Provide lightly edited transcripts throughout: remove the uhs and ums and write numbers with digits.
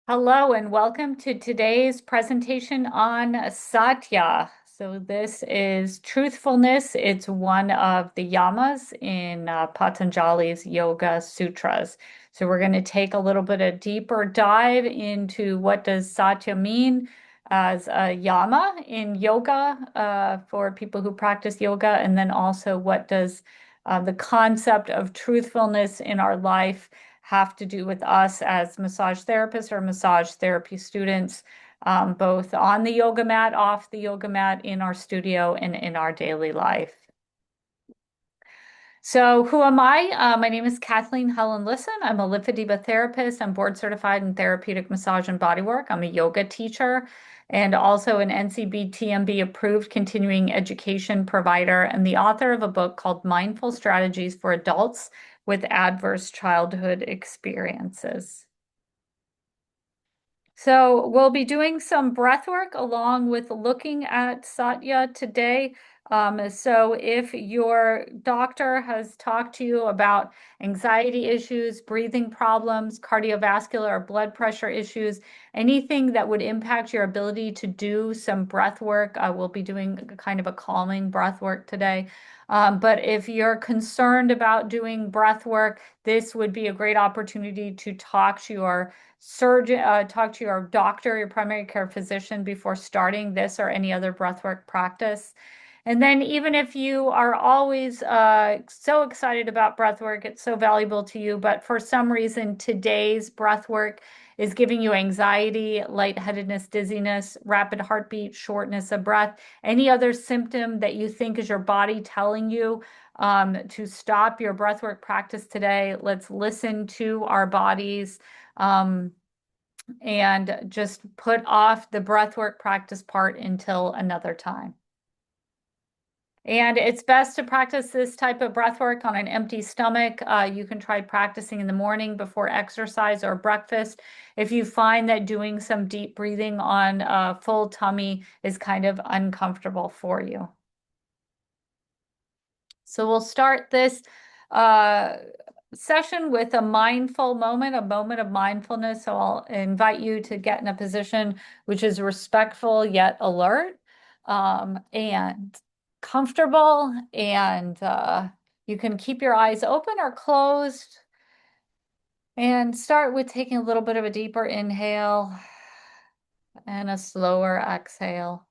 Hello and welcome to today's presentation on Satya. So this is truthfulness. It's one of the yamas in Patanjali's Yoga Sutras. So we're going to take a little bit of deeper dive into what does Satya mean as a yama in yoga for people who practice yoga, and then also what does the concept of truthfulness in our life have to do with us as massage therapists or massage therapy students, both on the yoga mat, off the yoga mat, in our studio, and in our daily life. So who am I? My name is Kathleen Helen Lisson. I'm a lymphedema therapist. I'm board certified in therapeutic massage and bodywork. I'm a yoga teacher and also an NCB-TMB approved continuing education provider and the author of a book called Mindful Strategies for Adults with Adverse Childhood Experiences. So we'll be doing some breath work along with looking at Satya today. So if your doctor has talked to you about anxiety issues, breathing problems, cardiovascular or blood pressure issues, anything that would impact your ability to do some breath work, we'll be doing kind of a calming breath work today. But if you're concerned about doing breath work, this would be a great opportunity to talk to your surgeon, talk to your doctor, your primary care physician before starting this or any other breathwork practice. And then even if you are always so excited about breathwork, it's so valuable to you, but for some reason today's breathwork is giving you anxiety, lightheadedness, dizziness, rapid heartbeat, shortness of breath, any other symptom that you think is your body telling you to stop your breathwork practice today, let's listen to our bodies and just put off the breathwork practice part until another time. And it's best to practice this type of breath work on an empty stomach. You can try practicing in the morning before exercise or breakfast. If you find that doing some deep breathing on a full tummy is kind of uncomfortable for you. So we'll start this session with a mindful moment, a moment of mindfulness. So I'll invite you to get in a position which is respectful yet alert and comfortable. And you can keep your eyes open or closed. And start with taking a little bit of a deeper inhale and a slower exhale.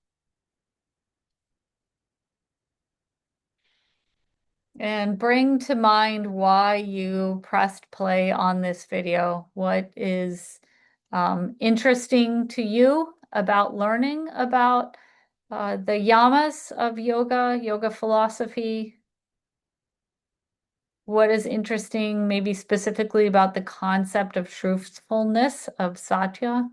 And bring to mind why you pressed play on this video. What is interesting to you about learning about the yamas of yoga, yoga philosophy? What is interesting, maybe specifically about the concept of truthfulness of Satya?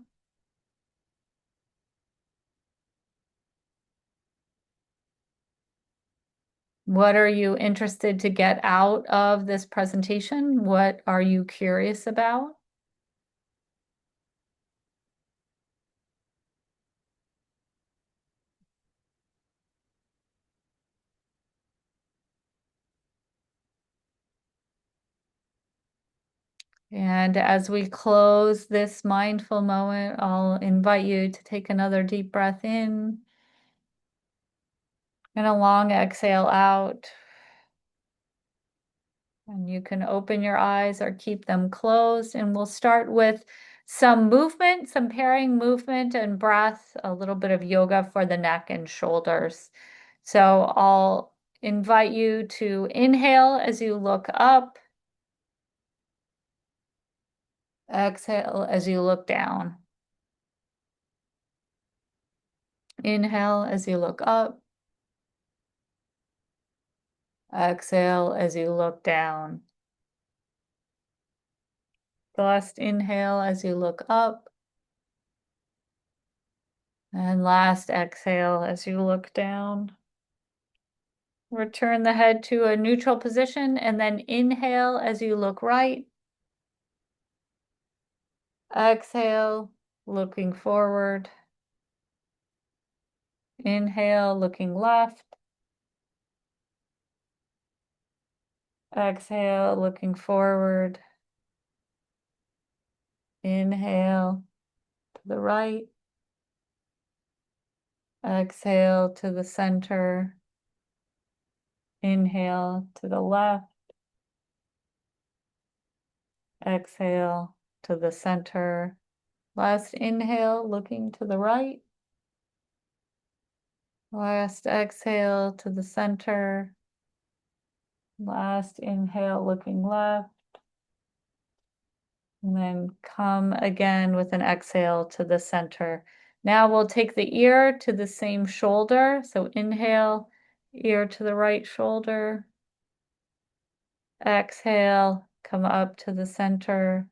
What are you interested to get out of this presentation? What are you curious about? And as we close this mindful moment, I'll invite you to take another deep breath in and a long exhale out. And you can open your eyes or keep them closed. And we'll start with some movement, some pairing movement and breath, a little bit of yoga for the neck and shoulders. So I'll invite you to inhale as you look up, exhale as you look down. Inhale as you look up, exhale as you look down. Last inhale as you look up. And last exhale as you look down. Return the head to a neutral position and then inhale as you look right. Exhale, looking forward. Inhale, looking left. Exhale, looking forward. Inhale, to the right. Exhale to the center. Inhale to the left. Exhale to the center. Last inhale, looking to the right. Last exhale to the center. Last inhale, looking left. And then come again with an exhale to the center. Now we'll take the ear to the same shoulder. So inhale, ear to the right shoulder. Exhale, come up to the center.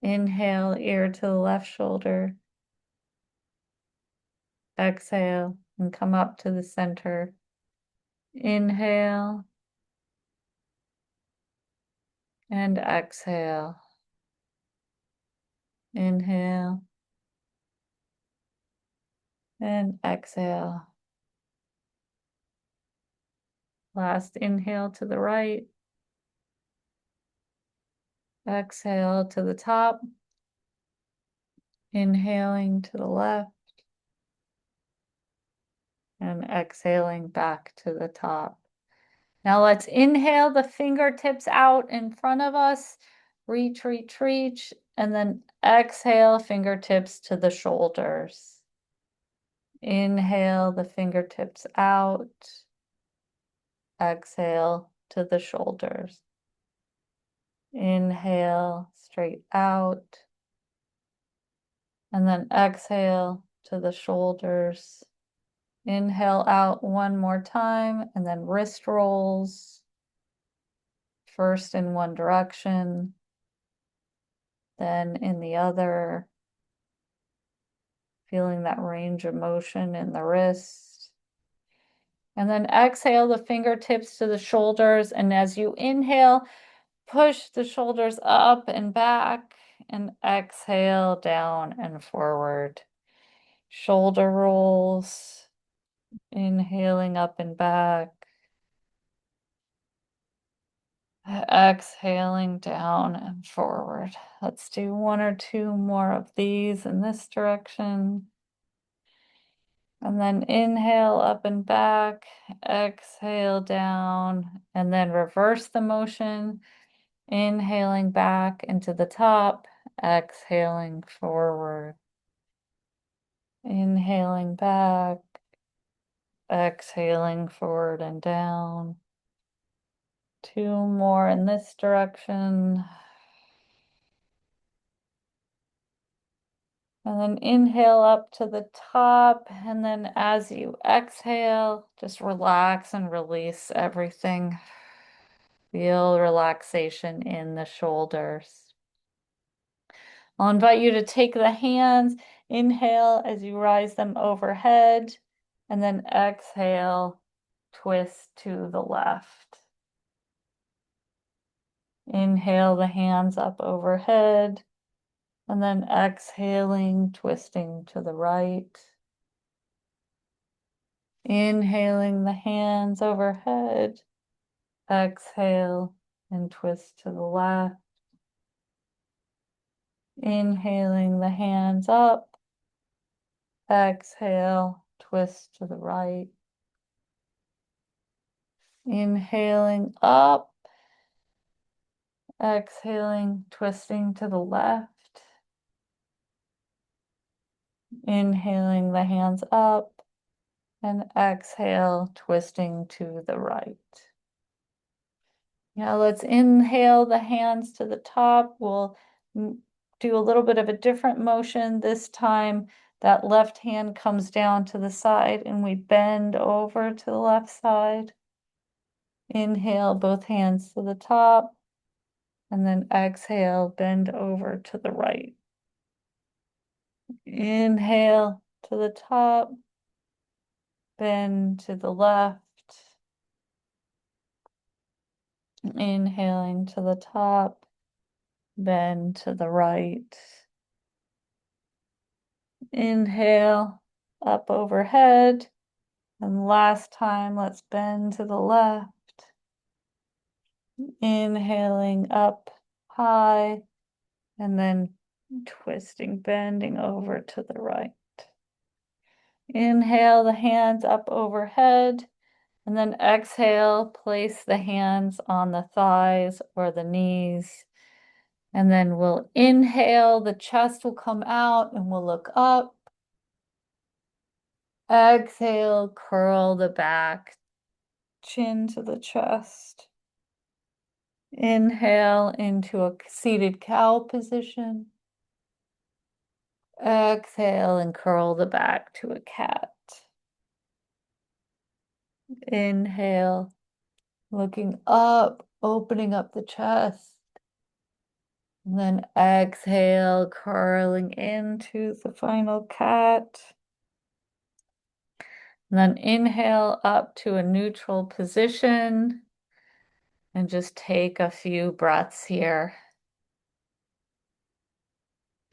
Inhale, ear to the left shoulder. Exhale, and come up to the center. Inhale, and exhale. Inhale, and exhale. Last inhale to the right. Exhale to the top. Inhaling to the left. And exhaling back to the top. Now let's inhale the fingertips out in front of us. Reach, reach, reach. And then exhale, fingertips to the shoulders. Inhale the fingertips out. Exhale to the shoulders. Inhale straight out. And then exhale to the shoulders. Inhale out one more time, and then wrist rolls. First in one direction, then in the other. Feeling that range of motion in the wrist. And then exhale the fingertips to the shoulders. And as you inhale, push the shoulders up and back, and exhale down and forward. Shoulder rolls. Inhaling up and back. Exhaling down and forward. Let's do one or two more of these in this direction. And then inhale up and back, exhale down, and then reverse the motion. Inhaling back into the top, exhaling forward. Inhaling back, exhaling forward and down. Two more in this direction. And then inhale up to the top. And then as you exhale, just relax and release everything. Feel relaxation in the shoulders. I'll invite you to take the hands, inhale as you rise them overhead, and then exhale, twist to the left. Inhale the hands up overhead, and then exhaling, twisting to the right. Inhaling the hands overhead, exhale and twist to the left. Inhaling the hands up, exhale, twist to the right. Inhaling up, exhaling, twisting to the left. Inhaling the hands up, and exhale, twisting to the right. Now let's inhale the hands to the top. We'll do a little bit of a different motion. This time, that left hand comes down to the side and we bend over to the left side. Inhale, both hands to the top, and then exhale, bend over to the right. Inhale to the top, bend to the left. Inhaling to the top, bend to the right. Inhale, up overhead. And last time, let's bend to the left. Inhaling up high, and then Twisting, bending over to the right. Inhale the hands up overhead, and then exhale, place the hands on the thighs or the knees. And then we'll inhale, the chest will come out and we'll look up. Exhale, curl the back, chin to the chest. Inhale into a seated cow position. Exhale and curl the back to a cat. Inhale, looking up, opening up the chest. And then exhale, curling into the final cat. And then inhale up to a neutral position. And just take a few breaths here.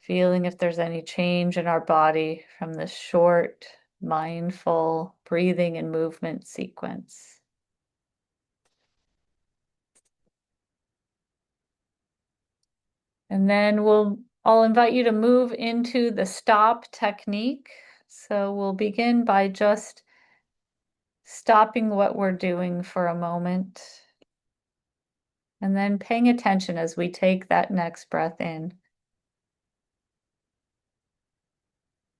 Feeling if there's any change in our body from this short, mindful breathing and movement sequence. And then I'll invite you to move into the stop technique. So we'll begin by just stopping what we're doing for a moment, and then paying attention as we take that next breath in.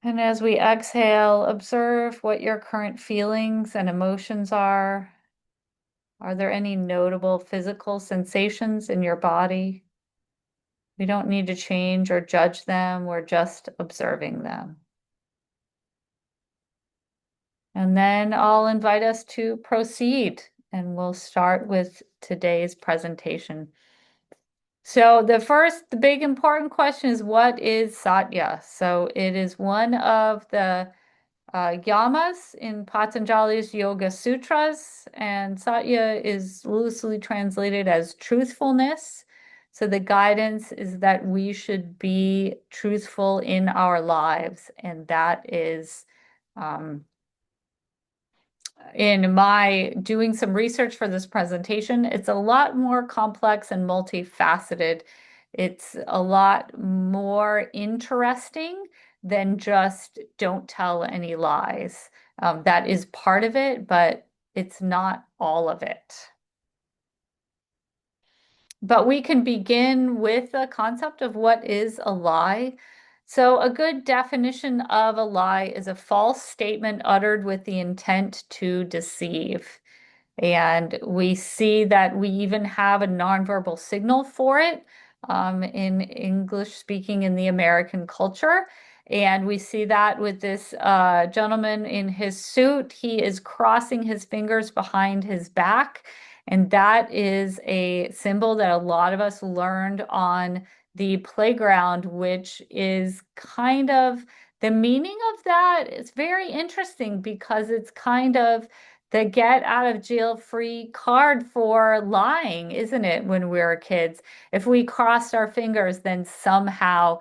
And as we exhale, observe what your current feelings and emotions are. Are there any notable physical sensations in your body? We don't need to change or judge them, we're just observing them. And then I'll invite us to proceed, and we'll start with today's presentation. So the big important question is, what is Satya? So it is one of the yamas in Patanjali's Yoga Sutras, and Satya is loosely translated as truthfulness. So the guidance is that we should be truthful in our lives, and that is in my doing some research for this presentation, it's a lot more complex and multifaceted. It's a lot more interesting than just don't tell any lies. That is part of it, but it's not all of it. But we can begin with the concept of what is a lie. So a good definition of a lie is a false statement uttered with the intent to deceive. And we see that we even have a nonverbal signal for it in English speaking in the American culture. And we see that with this gentleman in his suit. He is crossing his fingers behind his back. And that is a symbol that a lot of us learned on the playground, which is kind of the meaning of that is very interesting because it's kind of the get out of jail free card for lying, isn't it, when we were kids? If we crossed our fingers, then somehow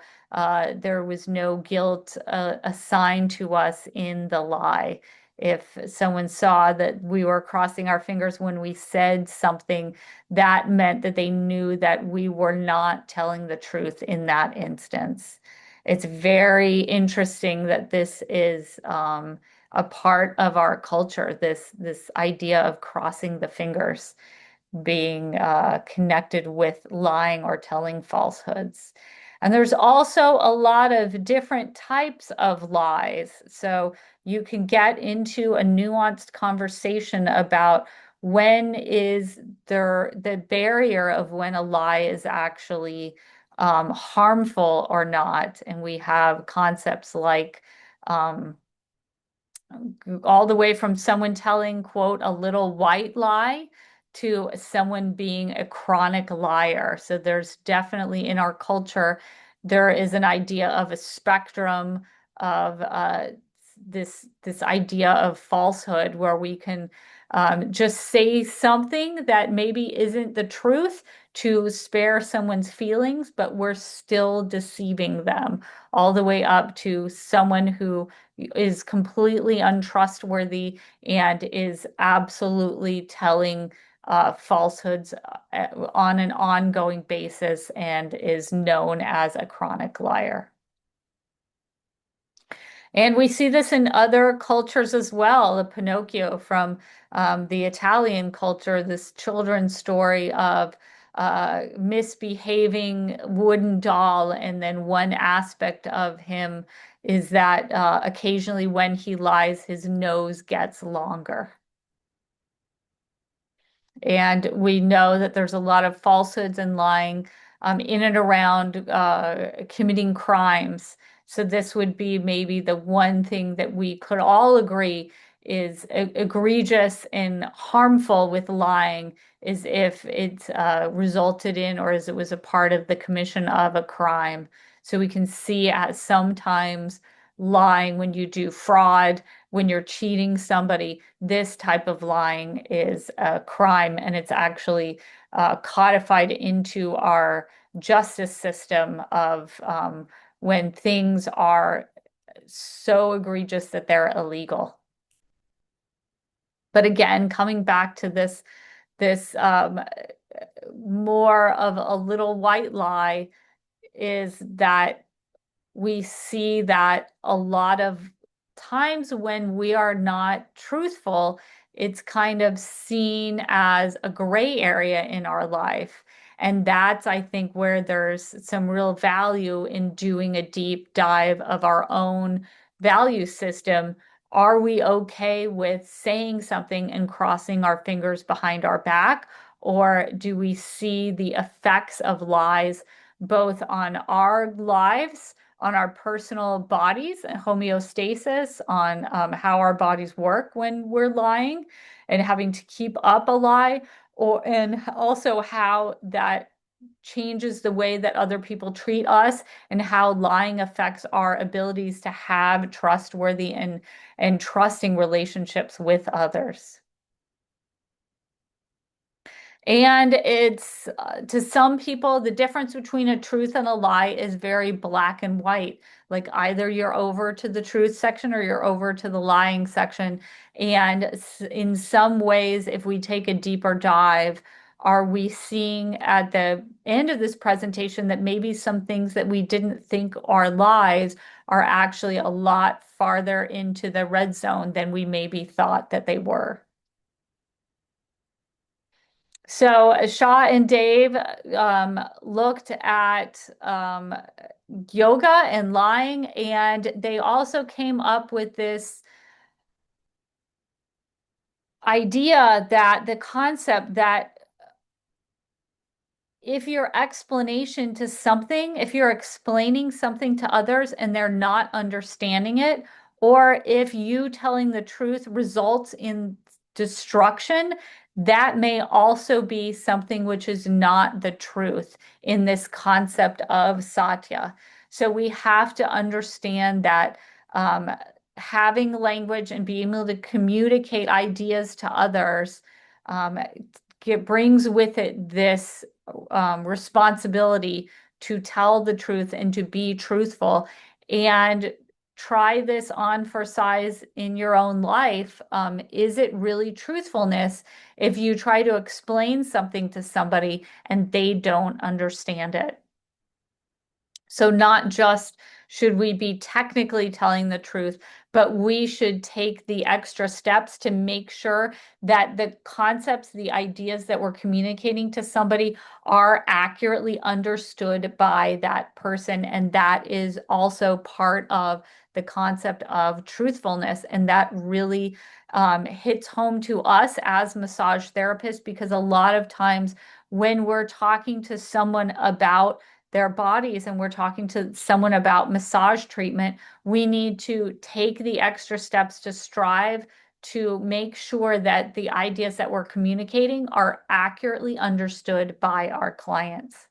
there was no guilt assigned to us in the lie. If someone saw that we were crossing our fingers when we said something, that meant that they knew that we were not telling the truth in that instance. It's very interesting that this is a part of our culture, this idea of crossing the fingers being connected with lying or telling falsehoods. And there's also a lot of different types of lies. So you can get into a nuanced conversation about when is there the barrier of when a lie is actually harmful or not. And we have concepts like all the way from someone telling, quote, a little white lie to someone being a chronic liar. So there's definitely in our culture, there is an idea of a spectrum of this idea of falsehood where we can just say something that maybe isn't the truth to spare someone's feelings, but we're still deceiving them, all the way up to someone who is completely untrustworthy and is absolutely telling falsehoods on an ongoing basis and is known as a chronic liar. And we see this in other cultures as well. The Pinocchio from the Italian culture, this children's story of misbehaving wooden doll. And then one aspect of him is that occasionally when he lies, his nose gets longer. And we know that there's a lot of falsehoods and lying in and around committing crimes. So this would be maybe the one thing that we could all agree is egregious and harmful with lying is if it resulted in or as it was a part of the commission of a crime. So we can see as sometimes lying when you do fraud, when you're cheating somebody, this type of lying is a crime and it's actually codified into our justice system of when things are so egregious that they're illegal. But again, coming back to this more of a little white lie is that we see that a lot of times when we are not truthful, it's kind of seen as a gray area in our life. And that's, I think, where there's some real value in doing a deep dive of our own value system. Are we okay with saying something and crossing our fingers behind our back? Or do we see the effects of lies both on our lives, on our personal bodies and homeostasis, on how our bodies work when we're lying and having to keep up a lie, or and also how that changes the way that other people treat us and how lying affects our abilities to have trustworthy and trusting relationships with others. And it's to some people, the difference between a truth and a lie is very black and white. Like either you're over to the truth section or you're over to the lying section. And in some ways, if we take a deeper dive, are we seeing at the end of this presentation that maybe some things that we didn't think are lies are actually a lot farther into the red zone than we maybe thought that they were? So Shaw and Dave looked at yoga and lying, and they also came up with this idea that the concept that if your explanation to something, if you're explaining something to others and they're not understanding it, or if you telling the truth results in destruction, that may also be something which is not the truth in this concept of Satya. So we have to understand that having language and being able to communicate ideas to others um, brings with it this responsibility to tell the truth and to be truthful. And try this on for size in your own life. Is it really truthfulness if you try to explain something to somebody and they don't understand it? So not just should we be technically telling the truth, but we should take the extra steps to make sure that the concepts, the ideas that we're communicating to somebody are accurately understood by that person. And that is also part of the concept of truthfulness. And that really hits home to us as massage therapists, because a lot of times when we're talking to someone about their bodies and we're talking to someone about massage treatment, we need to take the extra steps to strive to make sure that the ideas that we're communicating are accurately understood by our clients.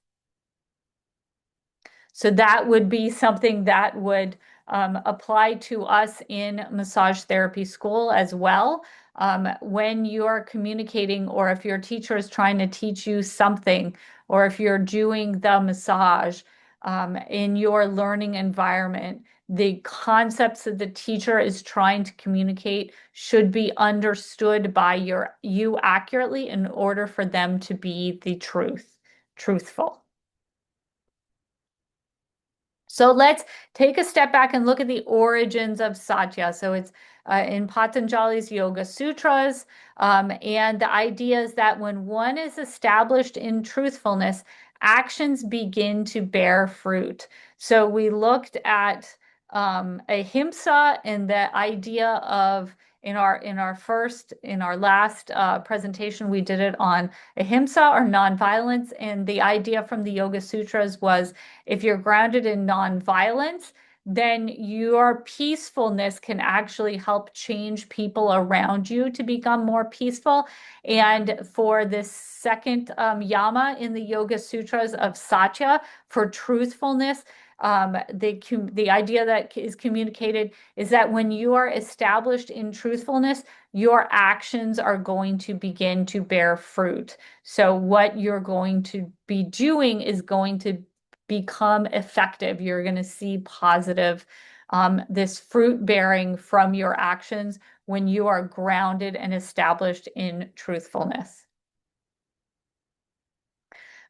So that would be something that would apply to us in massage therapy school as well. When you're communicating, or if your teacher is trying to teach you something, or if you're doing the massage in your learning environment, the concepts that the teacher is trying to communicate should be understood by you accurately in order for them to be the truthful. So let's take a step back and look at the origins of Satya. So it's in Patanjali's Yoga Sutras. And the idea is that when one is established in truthfulness, actions begin to bear fruit. So we looked at ahimsa and the idea of in our last presentation, we did it on ahimsa or nonviolence. And the idea from the Yoga Sutras was if you're grounded in nonviolence, then your peacefulness can actually help change people around you to become more peaceful. And for this second yama in the Yoga Sutras of Satya, for truthfulness, the idea that is communicated is that when you are established in truthfulness, your actions are going to begin to bear fruit. So what you're going to be doing is going to become effective. You're going to see positive, this fruit bearing from your actions when you are grounded and established in truthfulness.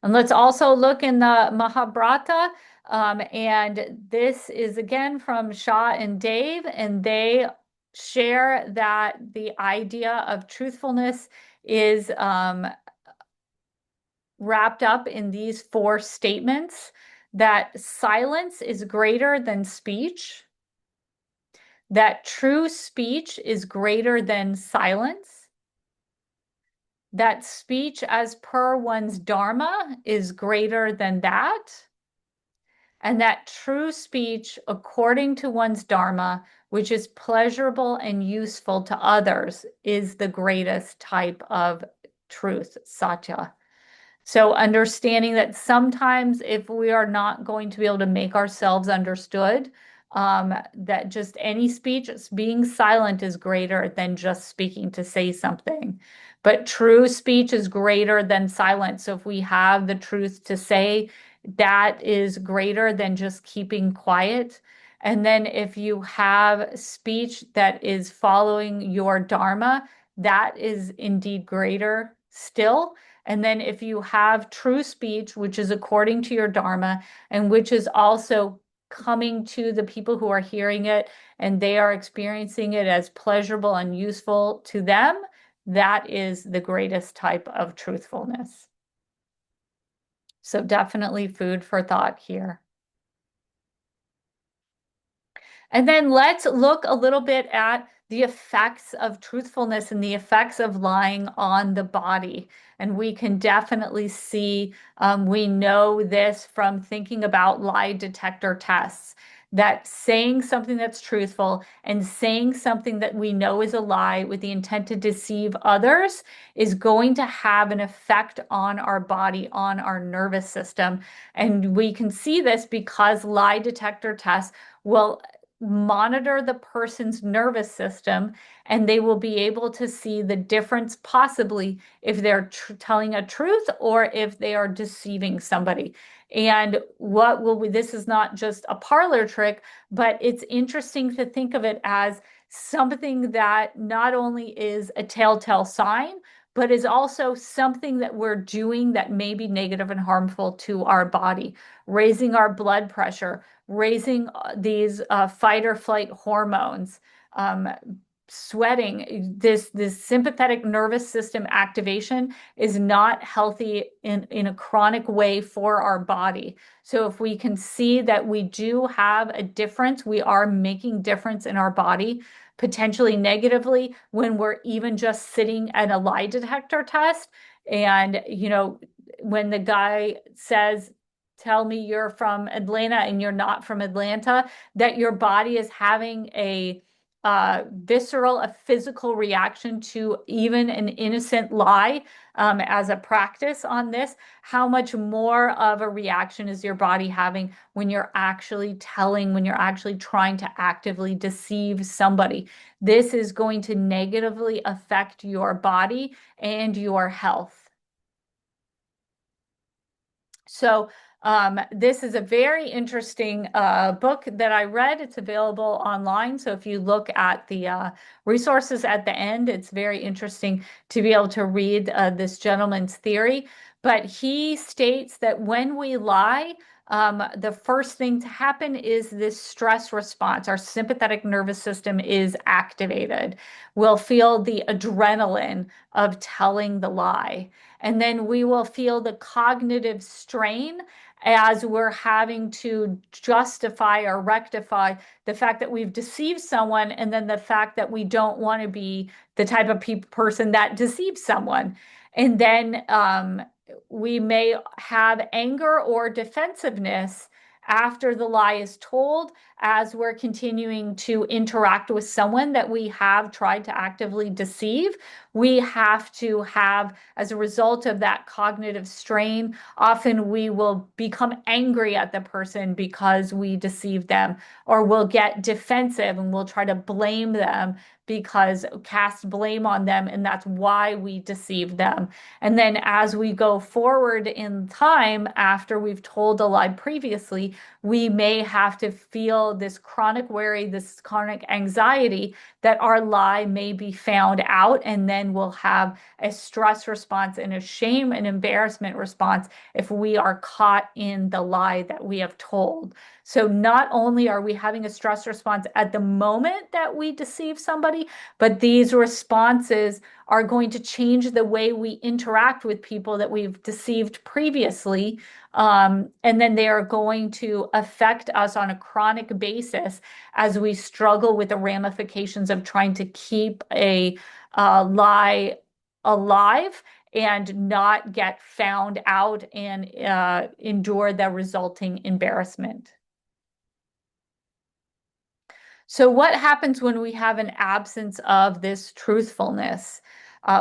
And let's also look in the Mahabharata. And this is again from Shah and Dave, and they share that the idea of truthfulness is wrapped up in these four statements: that silence is greater than speech, that true speech is greater than silence, that speech as per one's dharma is greater than that, and that true speech according to one's dharma, which is pleasurable and useful to others, is the greatest type of truth, satya. So understanding that sometimes if we are not going to be able to make ourselves understood, that just any speech, being silent is greater than just speaking to say something. But true speech is greater than silence. So if we have the truth to say, that is greater than just keeping quiet. And then if you have speech that is following your dharma, that is indeed greater still. And then if you have true speech, which is according to your dharma, and which is also coming to the people who are hearing it, and they are experiencing it as pleasurable and useful to them, that is the greatest type of truthfulness. So definitely food for thought here. And then let's look a little bit at the effects of truthfulness and the effects of lying on the body. And we can definitely see, we know this from thinking about lie detector tests, that saying something that's truthful and saying something that we know is a lie with the intent to deceive others is going to have an effect on our body, on our nervous system. And we can see this because lie detector tests will monitor the person's nervous system, and they will be able to see the difference possibly if they're telling a truth or if they are deceiving somebody. And this is not just a parlor trick, but it's interesting to think of it as something that not only is a telltale sign, but is also something that we're doing that may be negative and harmful to our body, raising our blood pressure, raising these fight or flight hormones, sweating. This sympathetic nervous system activation is not healthy in a chronic way for our body. So if we can see that we do have a difference, we are making difference in our body, potentially negatively, when we're even just sitting at a lie detector test. And, when the guy says, tell me you're from Atlanta and you're not from Atlanta, that your body is having a visceral, a physical reaction to even an innocent lie, as a practice on this, how much more of a reaction is your body having when you're actually when you're actually trying to actively deceive somebody? This is going to negatively affect your body and your health. So This is a very interesting book that I read. It's available online. So if you look at the resources at the end, it's very interesting to be able to read this gentleman's theory. But he states that when we lie, the first thing to happen is this stress response. Our sympathetic nervous system is activated. We'll feel the adrenaline of telling the lie. And then we will feel the cognitive strain as we're having to justify or rectify the fact that we've deceived someone, and then the fact that we don't want to be the type of person that deceives someone. And then we may have anger or defensiveness after the lie is told, as we're continuing to interact with someone that we have tried to actively deceive. We have to have, as a result of that cognitive strain, often we will become angry at the person because we deceived them, or we'll get defensive and we'll try to blame them, because cast blame on them, and that's why we deceived them. And then as we go forward in time, after we've told a lie previously, we may have to feel this chronic worry, this chronic anxiety that our lie may be found out, and then we'll have a stress response and a shame and embarrassment response if we are caught in the lie that we have told. So not only are we having a stress response at the moment that we deceive somebody, but these responses are going to change the way we interact with people that we've deceived previously. And then they are going to affect us on a chronic basis as we struggle with the ramifications of trying to keep a lie alive and not get found out and endure the resulting embarrassment. So, what happens when we have an absence of this truthfulness?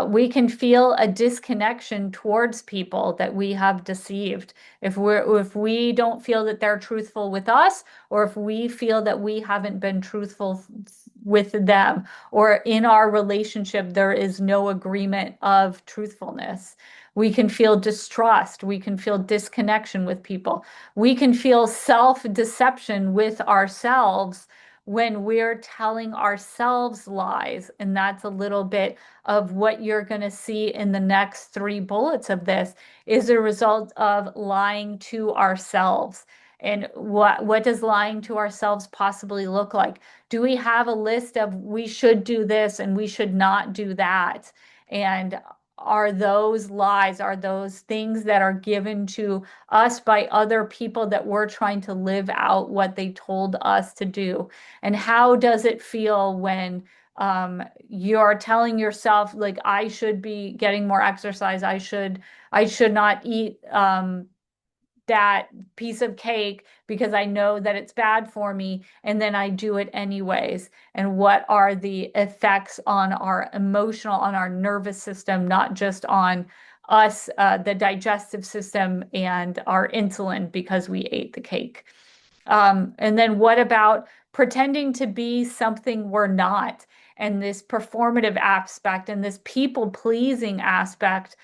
We can feel a disconnection towards people that we have deceived. If we don't feel that they're truthful with us, or if we feel that we haven't been truthful with them, or in our relationship there is no agreement of truthfulness. We can feel distrust. We can feel disconnection with people. We can feel self-deception with ourselves when we're telling ourselves lies. And that's a little bit of what you're going to see in the next three bullets of this, is a result of lying to ourselves. And what does lying to ourselves possibly look like? Do we have a list of we should do this and we should not do that? And are those lies, are those things that are given to us by other people that we're trying to live out what they told us to do? And how does it feel when you're telling yourself, like, I should be getting more exercise, I should not eat that piece of cake because I know that it's bad for me, and then I do it anyways? And what are the effects on our emotional, on our nervous system, not just on us, the digestive system and our insulin because we ate the cake? And then what about pretending to be something we're not? And this performative aspect and this people pleasing aspect,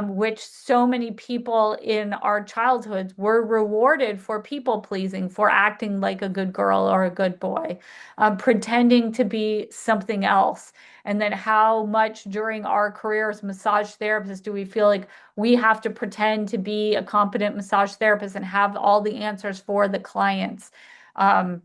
which so many people in our childhoods were rewarded for people pleasing, for acting like a good girl or a good boy, pretending to be something else. And then how much during our career as massage therapists do we feel like we have to pretend to be a competent massage therapist and have all the answers for the clients? Um,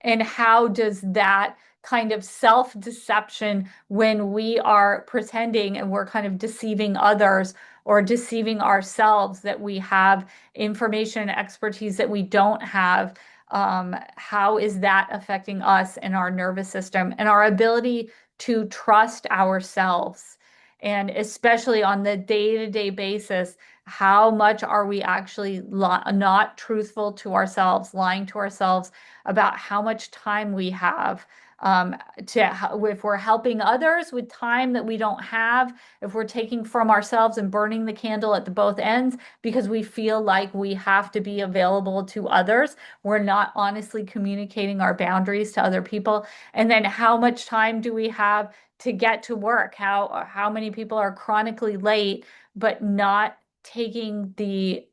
and how does that kind of self-deception, when we are pretending and we're kind of deceiving others or deceiving ourselves that we have information and expertise that we don't have, how is that affecting us and our nervous system and our ability to trust ourselves? And especially on the day-to-day basis, how much are we actually not truthful to ourselves, lying to ourselves about how much time we have, if we're helping others with time that we don't have, if we're taking from ourselves and burning the candle at the both ends because we feel like we have to be available to others, we're not honestly communicating our boundaries to other people. And then how much time do we have to get to work? How many people are chronically late but not taking the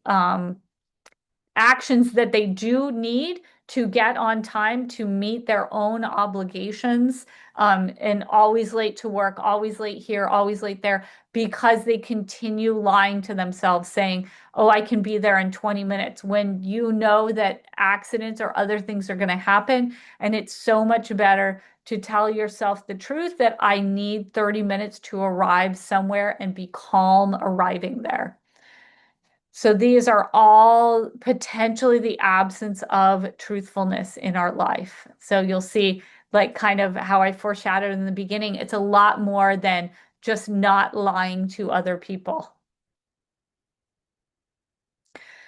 actions that they do need to get on time to meet their own obligations, and always late to work, always late here, always late there, because they continue lying to themselves, saying, oh, I can be there in 20 minutes, when you know that accidents or other things are going to happen. And it's so much better to tell yourself the truth that I need 30 minutes to arrive somewhere and be calm arriving there. So these are all potentially the absence of truthfulness in our life. So you'll see, like, kind of how I foreshadowed in the beginning, it's a lot more than just not lying to other people.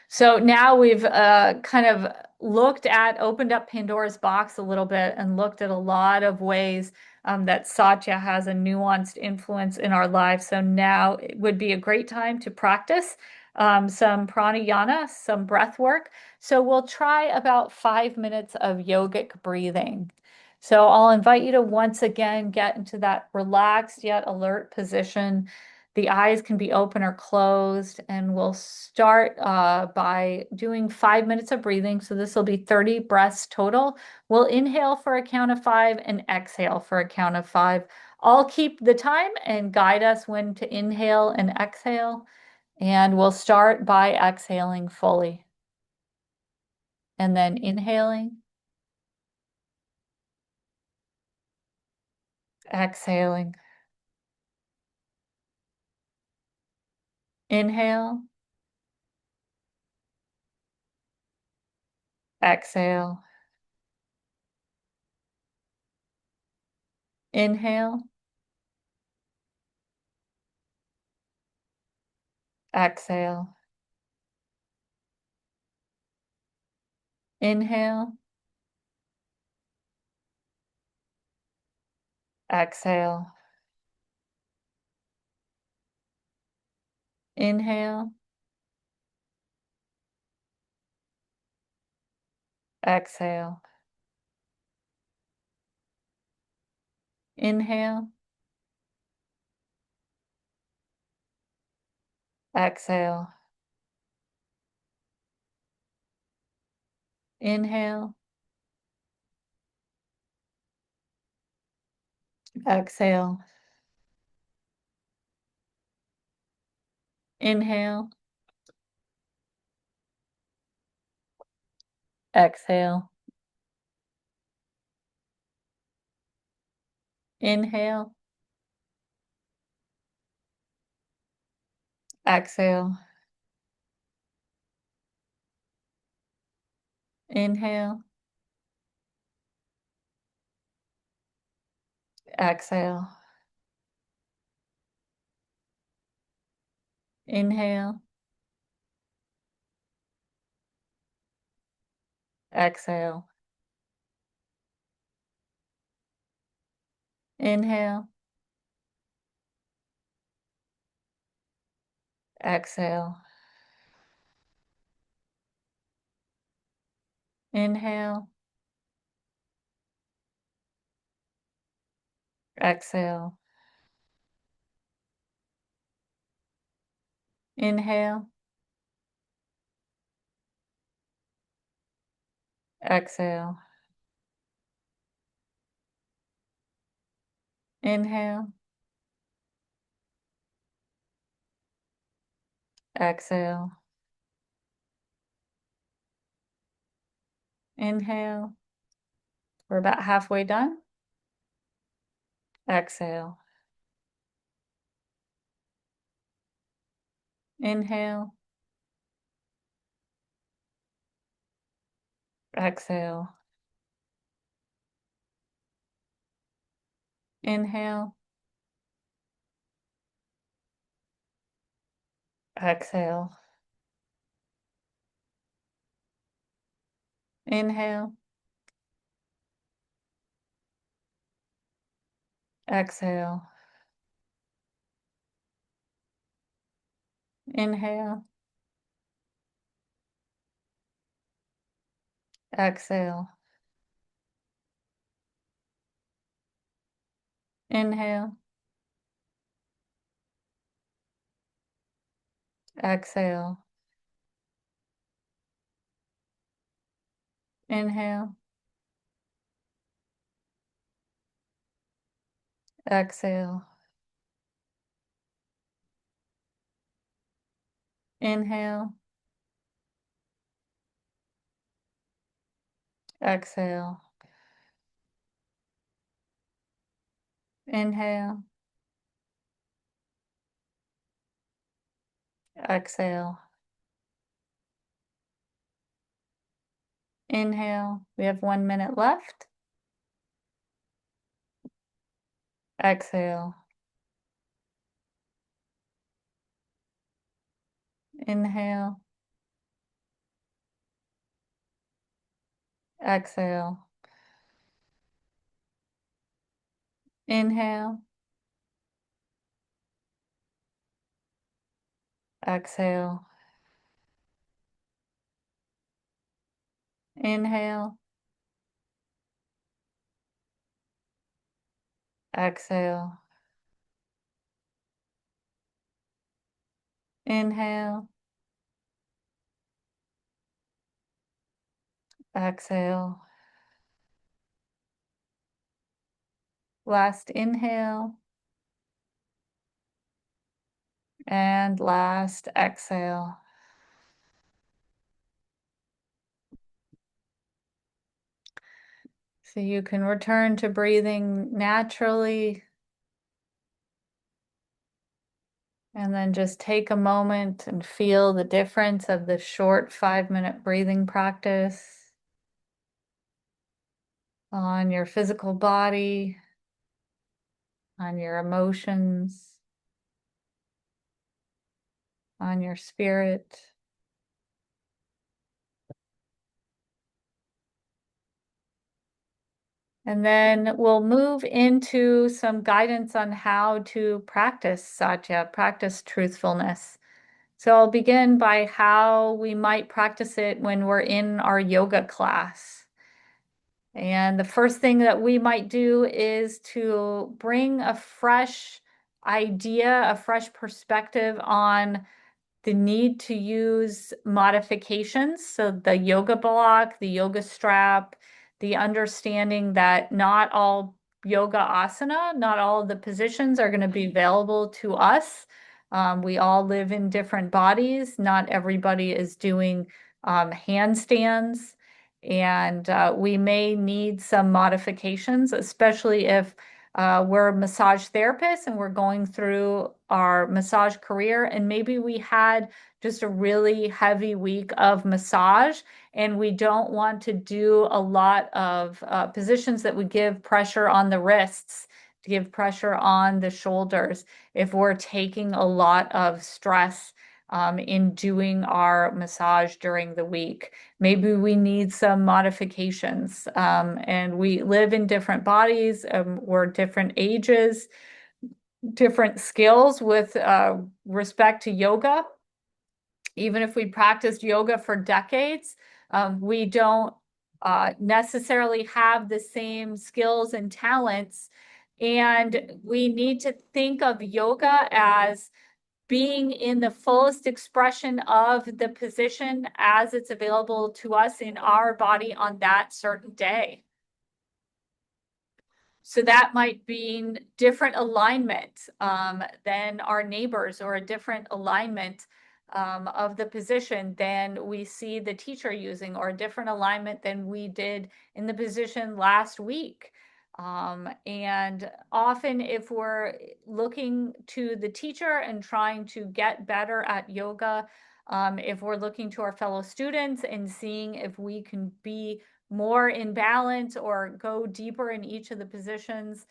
So now we've kind of opened up Pandora's box a little bit and looked at a lot of ways that Satya has a nuanced influence in our lives. So now it would be a great time to practice some pranayama, some breath work. So we'll try about 5 minutes of yogic breathing. So I'll invite you to once again get into that relaxed yet alert position. The eyes can be open or closed, and we'll start by doing 5 minutes of breathing. So this will be 30 breaths total. We'll inhale for a count of five and exhale for a count of five. I'll keep the time and guide us when to inhale and exhale. And we'll start by exhaling fully and then inhaling, exhaling, inhale, exhale, inhale, exhale, inhale, exhale, inhale, exhale, inhale, exhale, inhale, exhale, inhale, exhale, inhale, exhale, inhale, exhale, inhale, exhale, inhale, exhale, inhale, exhale, inhale, exhale, inhale, exhale, inhale. We're about halfway done. Exhale, inhale, exhale, inhale, exhale, inhale, exhale, inhale, exhale, inhale, Exhale. Inhale. Exhale. Inhale. Exhale. Inhale. Exhale. Inhale. We have 1 minute left. Exhale. Inhale. Exhale. Inhale. Exhale. Inhale. Exhale. Inhale. Exhale. Last inhale. And last exhale. So you can return to breathing naturally. And then just take a moment and feel the difference of the short 5 minute breathing practice on your physical body, on your emotions, on your spirit. And then we'll move into some guidance on how to practice Satya, practice truthfulness. So I'll begin by how we might practice it when we're in our yoga class. And the first thing that we might do is to bring a fresh idea, a fresh perspective on the need to use modifications. So the yoga block, the yoga strap, the understanding that not all yoga asana, not all of the positions are going to be available to us. We all live in different bodies. Not everybody is doing handstands. And we may need some modifications, especially if we're massage therapists and we're going through our massage career, and maybe we had just a really heavy week of massage and we don't want to do a lot of positions that would give pressure on the wrists, to give pressure on the shoulders, if we're taking a lot of stress in doing our massage during the week. Maybe we need some modifications. And we live in different bodies, we're different ages, different skills with respect to yoga. Even if we practiced yoga for decades, we don't necessarily have the same skills and talents. And we need to think of yoga as being in the fullest expression of the position as it's available to us in our body on that certain day. So that might be different alignment than our neighbors, or a different alignment of the position than we see the teacher using, or a different alignment than we did in the position last week. And often if we're looking to the teacher and trying to get better at yoga, if we're looking to our fellow students and seeing if we can be more in balance or go deeper in each of the positions,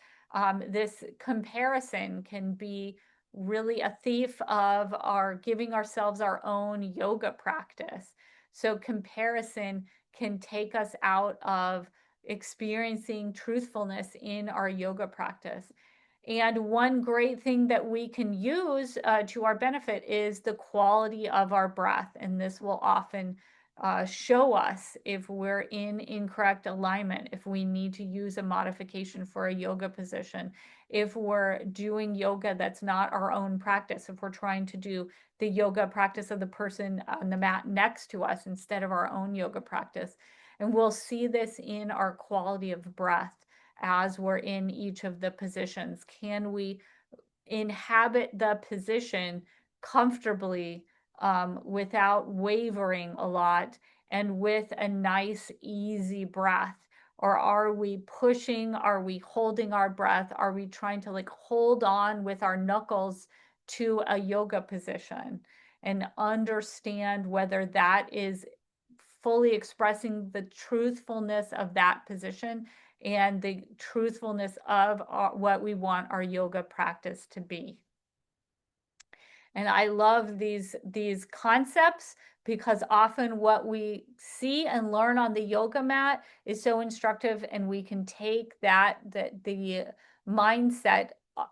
this comparison can be really a thief of our giving ourselves our own yoga practice. So comparison can take us out of experiencing truthfulness in our yoga practice. And one great thing that we can use to our benefit is the quality of our breath. And this will often show us if we're in incorrect alignment, if we need to use a modification for a yoga position, if we're doing yoga that's not our own practice, if we're trying to do the yoga practice of the person on the mat next to us instead of our own yoga practice. And we'll see this in our quality of breath as we're in each of the positions. Can we inhabit the position comfortably, without wavering a lot and with a nice, easy breath? Or are we pushing? Are we holding our breath? Are we trying to like hold on with our knuckles to a yoga position? And understand whether that is fully expressing the truthfulness of that position and the truthfulness of what we want our yoga practice to be. And I love these concepts because often what we see and learn on the yoga mat is so instructive, and we can take the mindset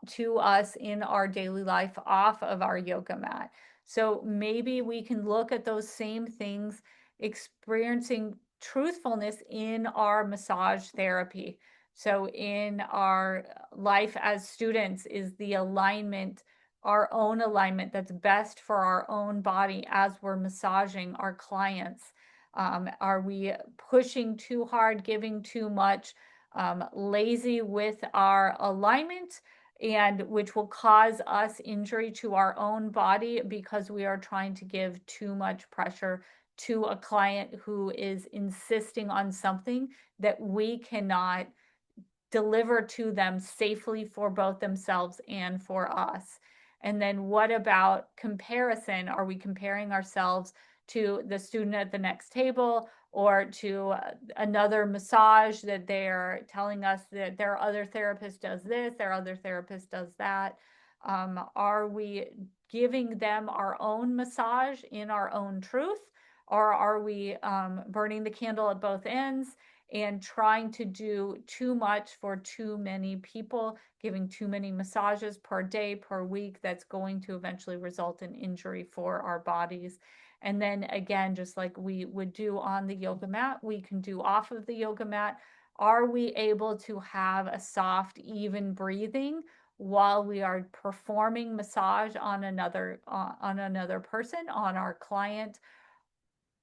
to us in our daily life off of our yoga mat. So maybe we can look at those same things, experiencing truthfulness in our massage therapy. So in our life as students, is the alignment our own alignment that's best for our own body as we're massaging our clients? Are we pushing too hard, giving too much, lazy with our alignment, and which will cause us injury to our own body because we are trying to give too much pressure to a client who is insisting on something that we cannot deliver to them safely for both themselves and for us? And then what about comparison? Are we comparing ourselves to the student at the next table, or to another massage that they're telling us that their other therapist does this, their other therapist does that? Are we giving them our own massage in our own truth, or are we burning the candle at both ends and trying to do too much for too many people, giving too many massages per day, per week, that's going to eventually result in injury for our bodies? And then again, just like we would do on the yoga mat, we can do off of the yoga mat. Are we able to have a soft, even breathing while we are performing massage on another person, on our client?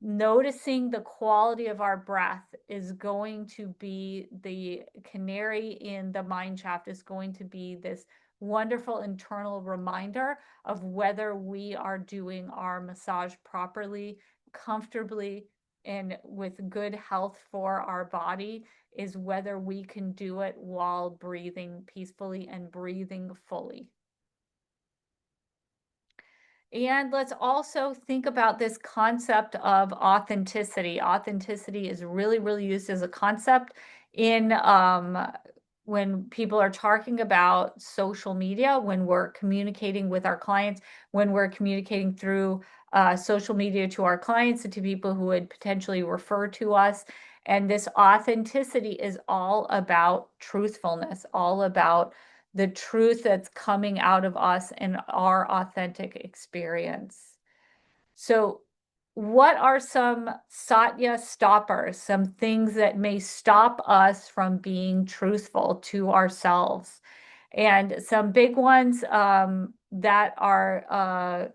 Noticing the quality of our breath is going to be the canary in the mine shaft, is going to be this wonderful internal reminder of whether we are doing our massage properly, comfortably, and with good health for our body, is whether we can do it while breathing peacefully and breathing fully. And let's also think about this concept of authenticity. Authenticity is really, really used as a concept in when people are talking about social media, when we're communicating with our clients, when we're communicating through social media to our clients and to people who would potentially refer to us. And this authenticity is all about truthfulness, all about the truth that's coming out of us and our authentic experience. So, what are some Satya stoppers, some things that may stop us from being truthful to ourselves? And some big ones that are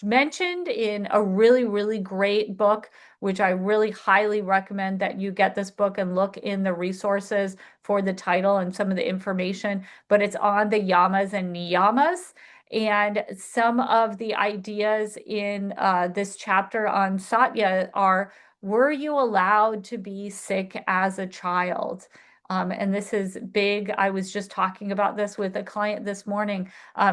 mentioned in a really, really great book, which I really highly recommend that you get this book and look in the resources for the title and some of the information, but it's on the yamas and niyamas. And some of the ideas in this chapter on Satya are: were you allowed to be sick as a child? And this is big. I was just talking about this with a client this morning.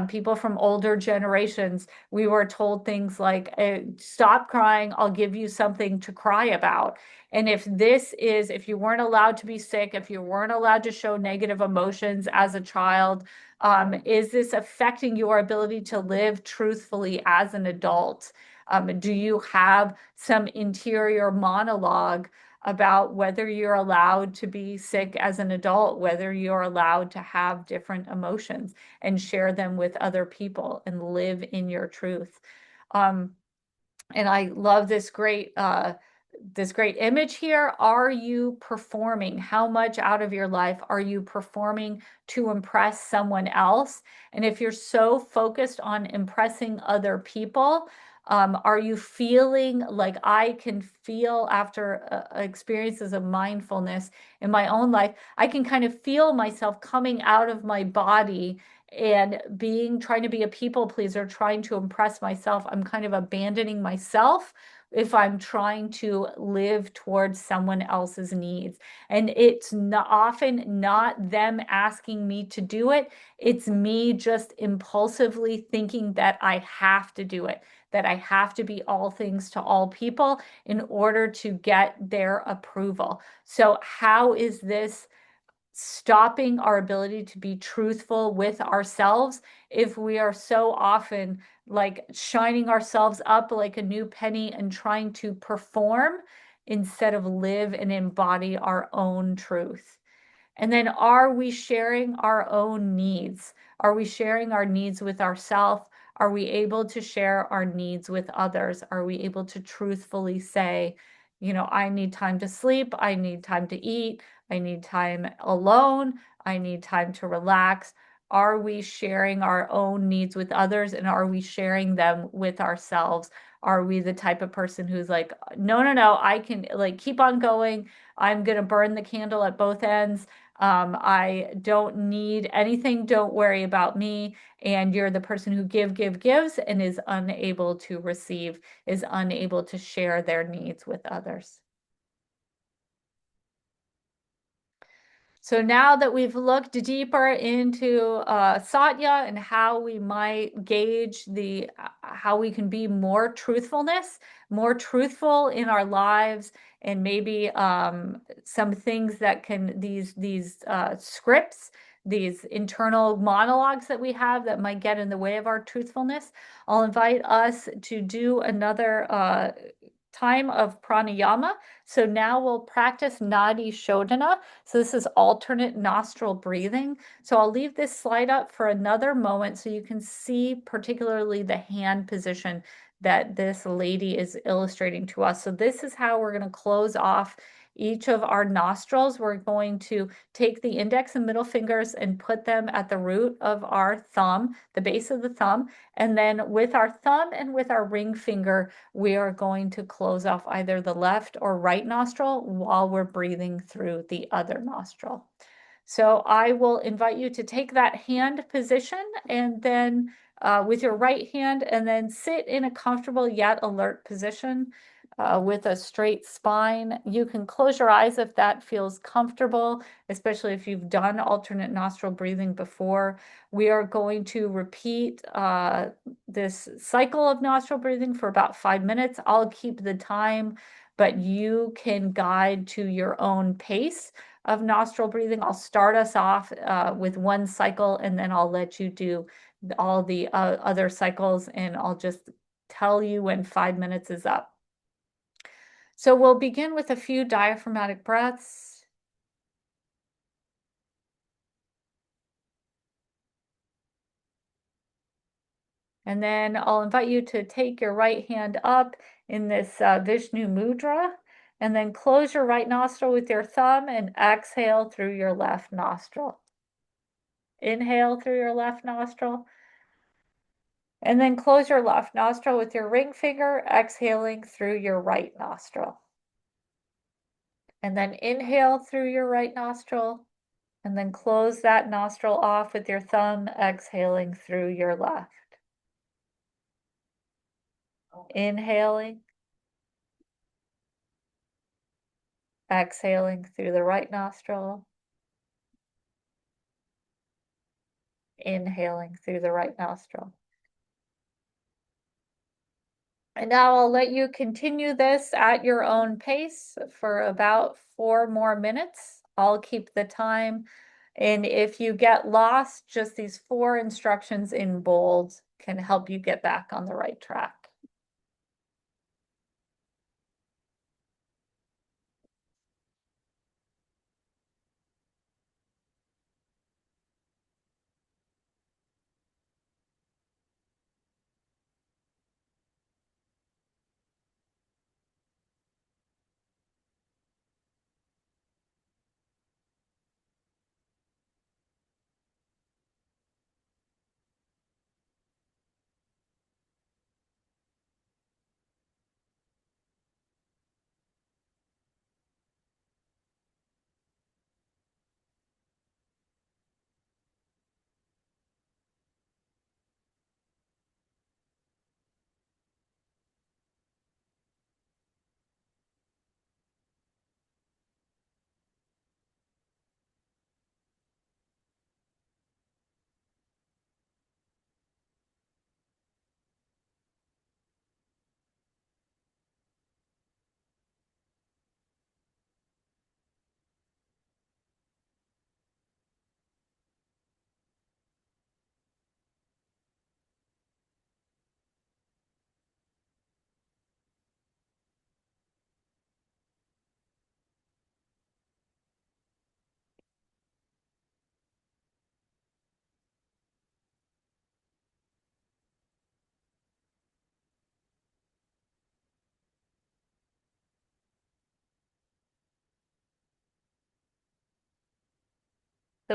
People from older generations, we were told things like, stop crying, I'll give you something to cry about. And if you weren't allowed to be sick, if you weren't allowed to show negative emotions as a child, is this affecting your ability to live truthfully as an adult? Do you have some interior monologue about whether you're allowed to be sick as an adult, whether you're allowed to have different emotions and share them with other people and live in your truth? And I love this great image here. Are you performing? How much out of your life are you performing to impress someone else? And if you're so focused on impressing other people, are you feeling like I can feel after experiences of mindfulness in my own life? I can kind of feel myself coming out of my body and trying to be a people pleaser, trying to impress myself. I'm kind of abandoning myself if I'm trying to live towards someone else's needs. And it's not, often not them asking me to do it. It's me just impulsively thinking that I have to do it, that I have to be all things to all people in order to get their approval. So how is this stopping our ability to be truthful with ourselves if we are so often like shining ourselves up like a new penny and trying to perform instead of live and embody our own truth? And then are we sharing our own needs? Are we sharing our needs with ourselves? Are we able to share our needs with others? Are we able to truthfully say, I need time to sleep, I need time to eat, I need time alone, I need time to relax? Are we sharing our own needs with others, and are we sharing them with ourselves? Are we the type of person who's like, no, no, no, I can like keep on going. I'm going to burn the candle at both ends. I don't need anything. Don't worry about me. And you're the person who gives and is unable to receive, is unable to share their needs with others. So now that we've looked deeper into Satya and how we might gauge how we can be more truthful in our lives, and maybe some things that can these scripts, these internal monologues that we have that might get in the way of our truthfulness, I'll invite us to do another time of pranayama. So now we'll practice Nadi Shodhana. So this is alternate nostril breathing. So I'll leave this slide up for another moment so you can see particularly the hand position that this lady is illustrating to us. So this is how we're going to close off each of our nostrils. We're going to take the index and middle fingers and put them at the root of our thumb, the base of the thumb. And then with our thumb and with our ring finger, we are going to close off either the left or right nostril while we're breathing through the other nostril. So I will invite you to take that hand position and then with your right hand, and then sit in a comfortable yet alert position with a straight spine. You can close your eyes if that feels comfortable, especially if you've done alternate nostril breathing before. We are going to repeat this cycle of nostril breathing for about 5 minutes. I'll keep the time, but you can guide to your own pace of nostril breathing. I'll start us off with one cycle, and then I'll let you do all the other cycles, and I'll just tell you when 5 minutes is up. So we'll begin with a few diaphragmatic breaths. And then I'll invite you to take your right hand up in this Vishnu Mudra, and then close your right nostril with your thumb and exhale through your left nostril. Inhale through your left nostril, and then close your left nostril with your ring finger, exhaling through your right nostril. And then inhale through your right nostril, and then close that nostril off with your thumb, exhaling through your left. Inhaling, exhaling through the right nostril, inhaling through the right nostril. And now I'll let you continue this at your own pace for about 4 more minutes. I'll keep the time. And if you get lost, just these 4 instructions in bold can help you get back on the right track.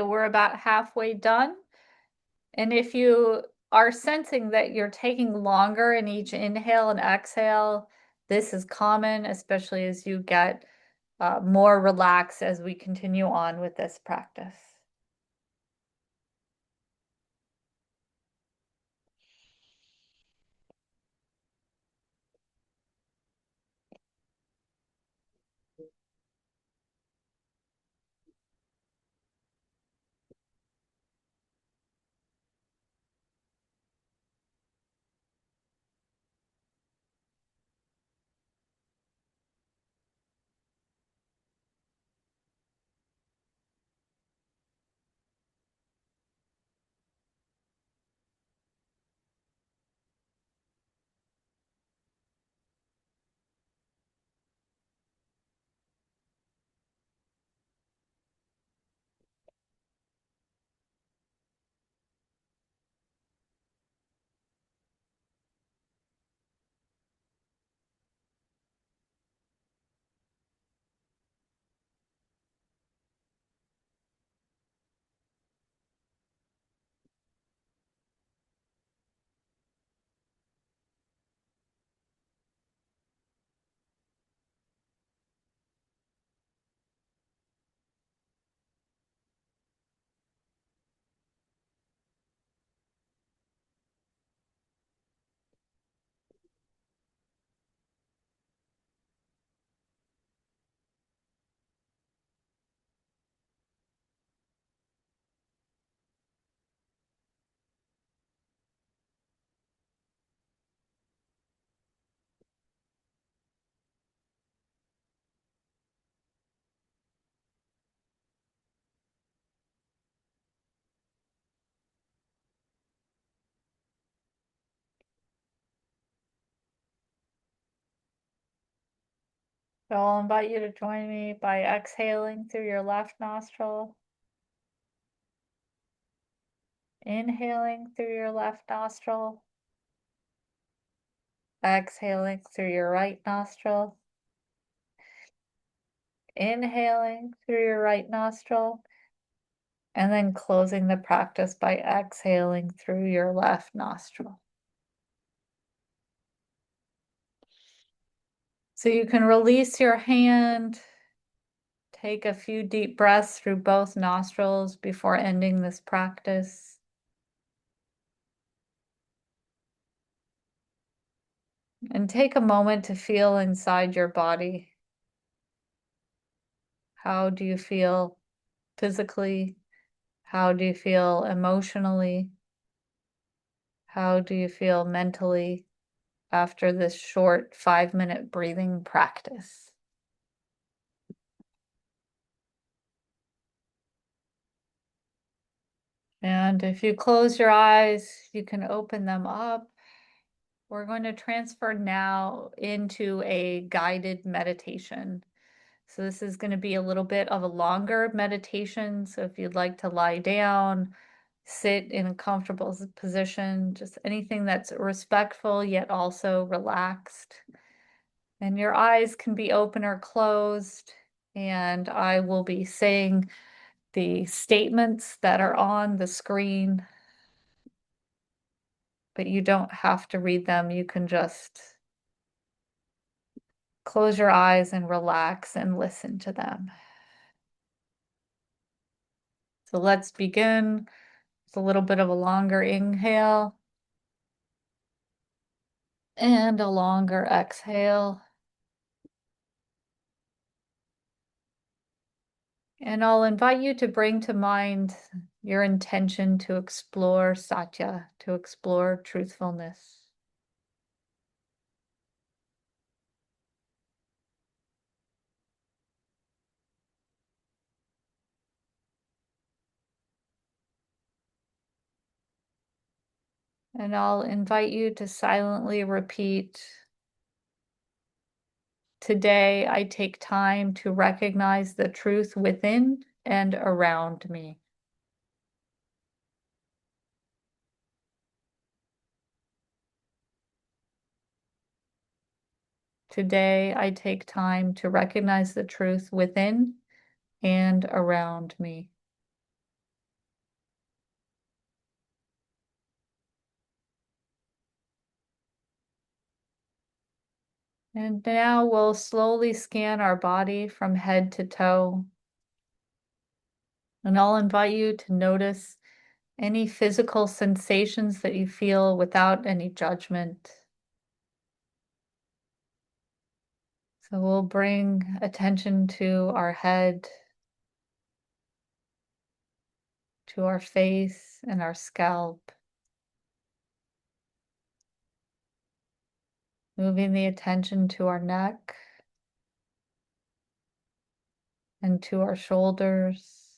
So we're about halfway done. And if you are sensing that you're taking longer in each inhale and exhale, this is common, especially as you get more relaxed as we continue on with this practice. So I'll invite you to join me by exhaling through your left nostril, inhaling through your left nostril, exhaling through your right nostril, inhaling through your right nostril, and then closing the practice by exhaling through your left nostril. So you can release your hand, take a few deep breaths through both nostrils before ending this practice. And take a moment to feel inside your body. How do you feel physically? How do you feel emotionally? How do you feel mentally after this short 5-minute breathing practice? And if you close your eyes, you can open them up. We're going to transfer now into a guided meditation. So this is going to be a little bit of a longer meditation. So if you'd like to lie down, sit in a comfortable position, just anything that's respectful yet also relaxed. And your eyes can be open or closed. And I will be saying the statements that are on the screen, but you don't have to read them. You can just close your eyes and relax and listen to them. So let's begin. It's a little bit of a longer inhale and a longer exhale. And I'll invite you to bring to mind your intention to explore Satya, to explore truthfulness. And I'll invite you to silently repeat, today I take time to recognize the truth within and around me. Today I take time to recognize the truth within and around me. And now we'll slowly scan our body from head to toe. And I'll invite you to notice any physical sensations that you feel without any judgment. So we'll bring attention to our head, to our face and our scalp, moving the attention to our neck and to our shoulders,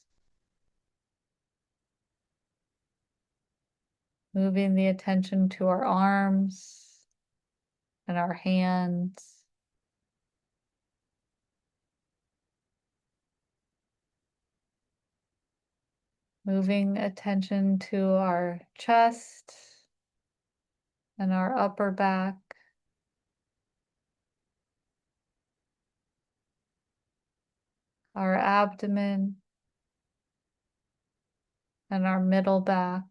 moving the attention to our arms and our hands, moving attention to our chest and our upper back, our abdomen and our middle back,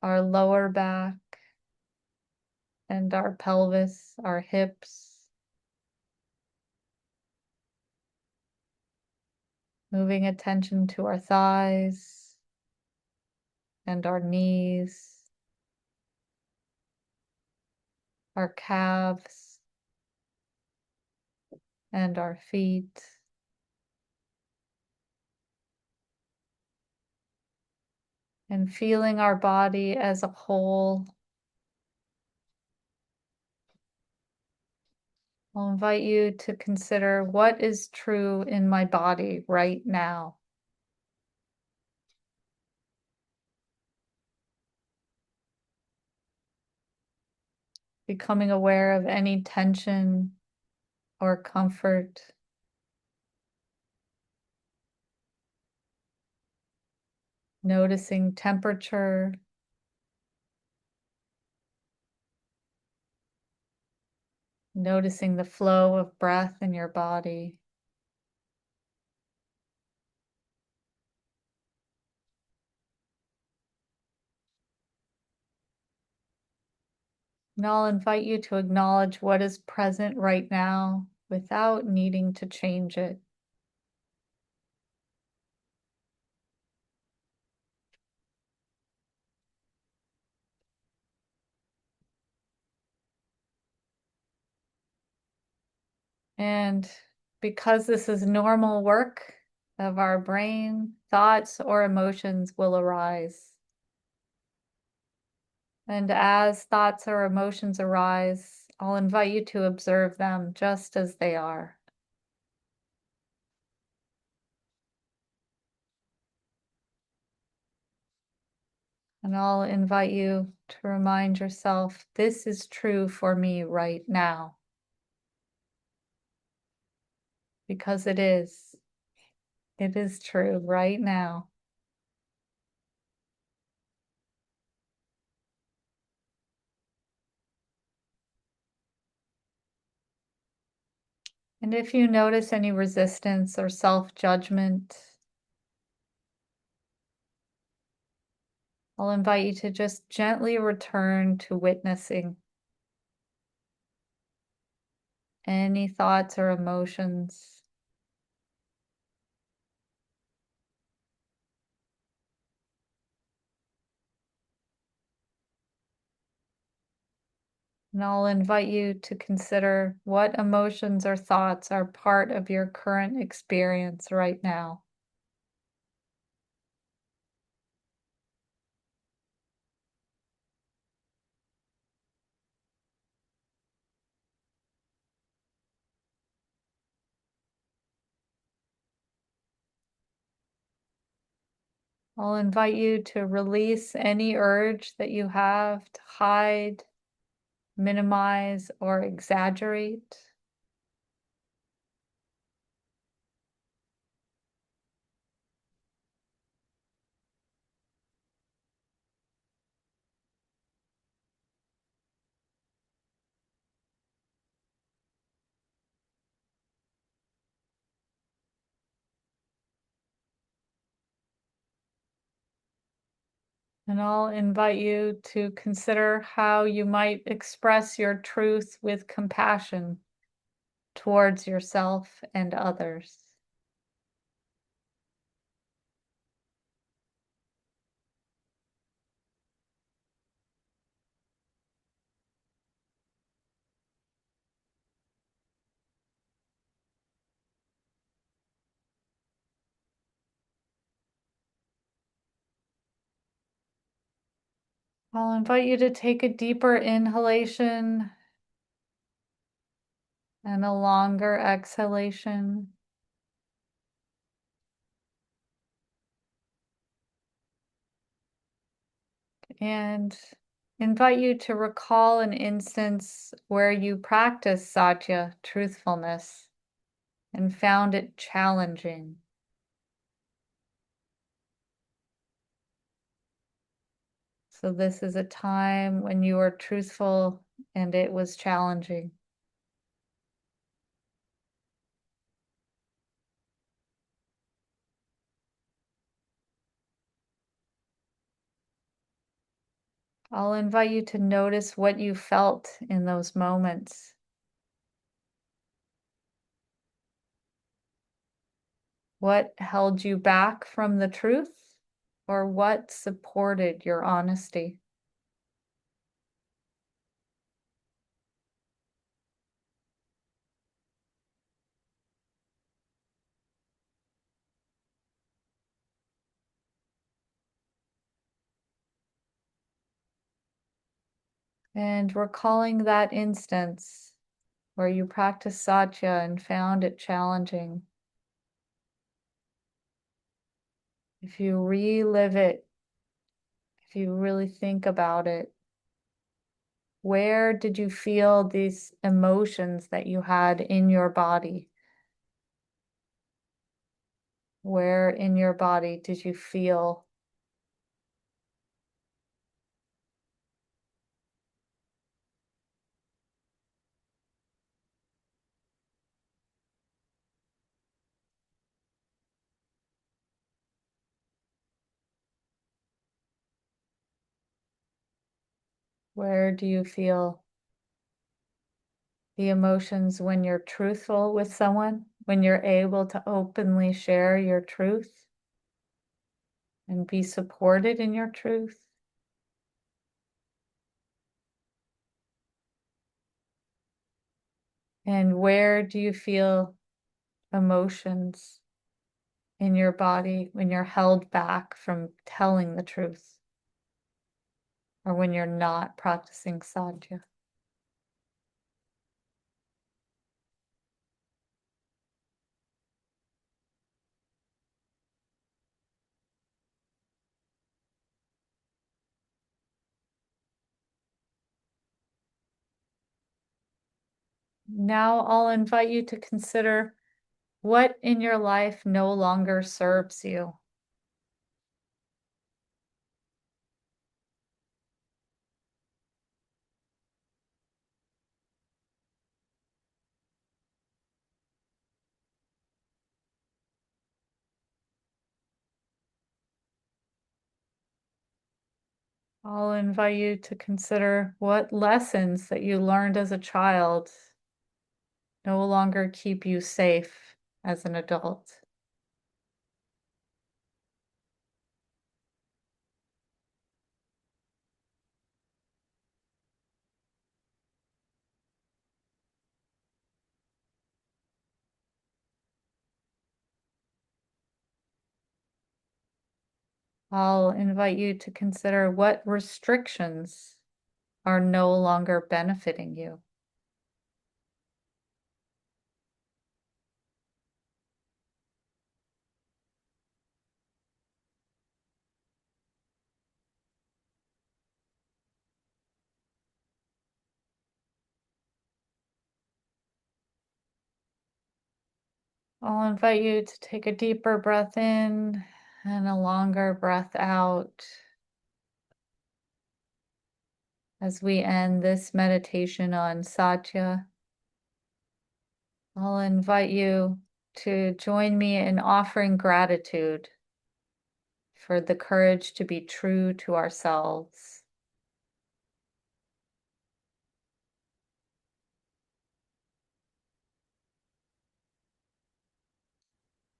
our lower back and our pelvis, our hips, moving attention to our thighs and our knees, our calves and our feet, and feeling our body as a whole. I'll invite you to consider what is true in my body right now. Becoming aware of any tension or comfort. Noticing temperature, noticing the flow of breath in your body. And I'll invite you to acknowledge what is present right now without needing to change it. And because this is normal work of our brain, thoughts or emotions will arise. And as thoughts or emotions arise, I'll invite you to observe them just as they are. And I'll invite you to remind yourself, this is true for me right now. Because it is. It is true right now. And if you notice any resistance or self-judgment, I'll invite you to just gently return to witnessing any thoughts or emotions. And I'll invite you to consider what emotions or thoughts are part of your current experience right now. I'll invite you to release any urge that you have to hide, minimize, or exaggerate. And I'll invite you to consider how you might express your truth with compassion towards yourself and others. I'll invite you to take a deeper inhalation and a longer exhalation. And invite you to recall an instance where you practiced Satya, truthfulness, and found it challenging. So this is a time when you were truthful and it was challenging. I'll invite you to notice what you felt in those moments. What held you back from the truth, or what supported your honesty? And recalling that instance where you practiced Satya and found it challenging. If you relive it, if you really think about it, where did you feel these emotions that you had in your body? Where in your body did you feel? Where do you feel the emotions when you're truthful with someone, when you're able to openly share your truth and be supported in your truth? And where do you feel emotions in your body when you're held back from telling the truth or when you're not practicing sadhya? Now I'll invite you to consider what in your life no longer serves you. I'll invite you to consider what lessons that you learned as a child no longer keep you safe as an adult. I'll invite you to consider what restrictions are no longer benefiting you. I'll invite you to take a deeper breath in and a longer breath out as we end this meditation on Satya. I'll invite you to join me in offering gratitude for the courage to be true to ourselves.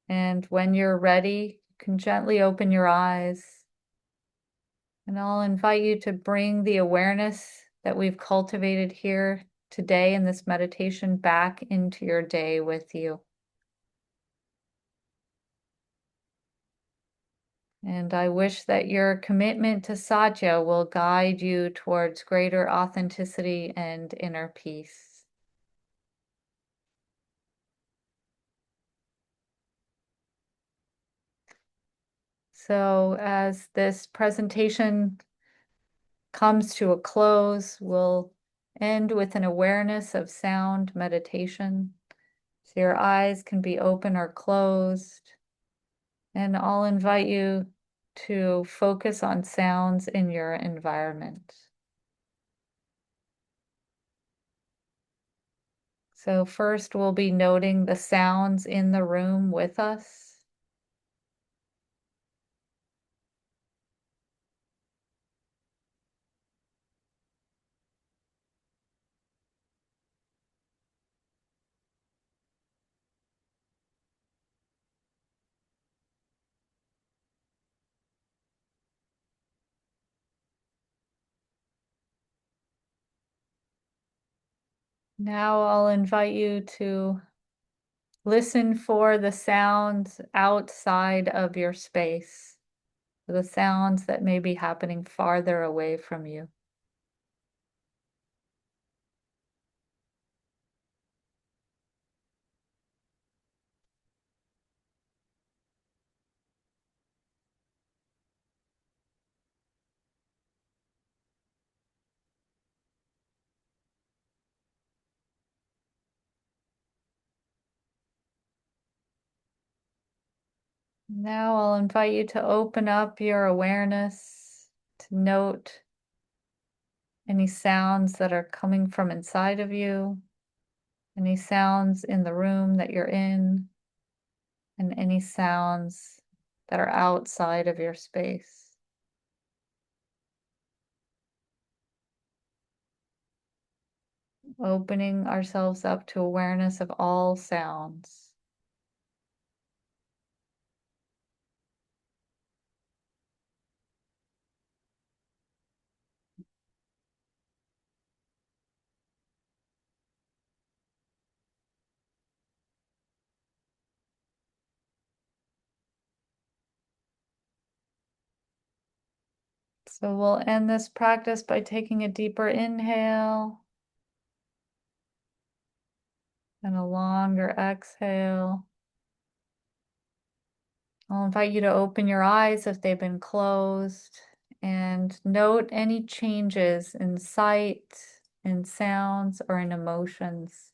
And when you're ready, you can gently open your eyes. And I'll invite you to bring the awareness that we've cultivated here today in this meditation back into your day with you. And I wish that your commitment to Satya will guide you towards greater authenticity and inner peace. So as this presentation comes to a close, we'll end with an awareness of sound meditation. So your eyes can be open or closed. And I'll invite you to focus on sounds in your environment. So first we'll be noting the sounds in the room with us. Now I'll invite you to listen for the sounds outside of your space, the sounds that may be happening farther away from you. Now I'll invite you to open up your awareness to note any sounds that are coming from inside of you, any sounds in the room that you're in, and any sounds that are outside of your space. Opening ourselves up to awareness of all sounds. So we'll end this practice by taking a deeper inhale and a longer exhale. I'll invite you to open your eyes if they've been closed and note any changes in sight, in sounds, or in emotions.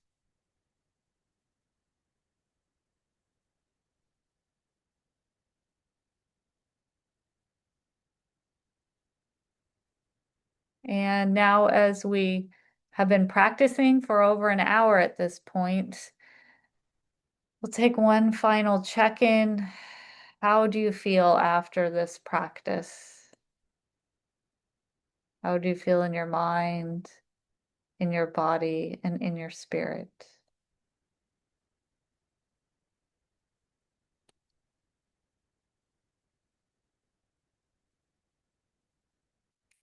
And now, as we have been practicing for over an hour at this point, we'll take one final check-in. How do you feel after this practice? How do you feel in your mind, in your body, and in your spirit?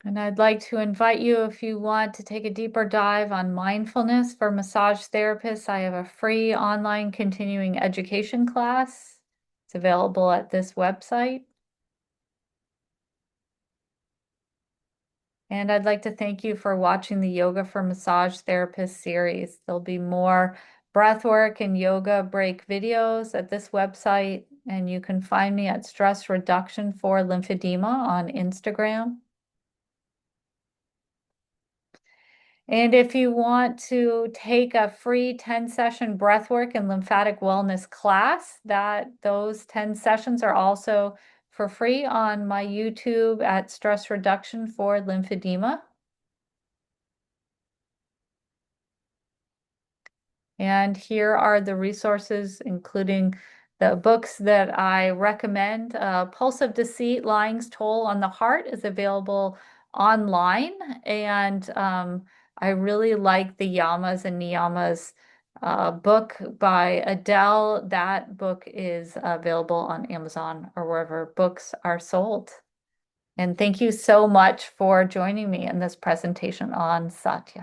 And I'd like to invite you, if you want to take a deeper dive on mindfulness for massage therapists, I have a free online continuing education class. It's available at this website. And I'd like to thank you for watching the Yoga for Massage Therapists series. There'll be more breathwork and yoga break videos at this website, and you can find me at Stress Reduction for Lymphedema on Instagram. And if you want to take a free 10-session breathwork and lymphatic wellness class, those 10 sessions are also for free on my YouTube at Stress Reduction for Lymphedema. And here are the resources, including The books that I recommend, Pulse of Deceit, Lying's Toll on the Heart is available online. And I really like the Yamas and Niyamas book by Adele. That book is available on Amazon or wherever books are sold. And thank you so much for joining me in this presentation on Satya.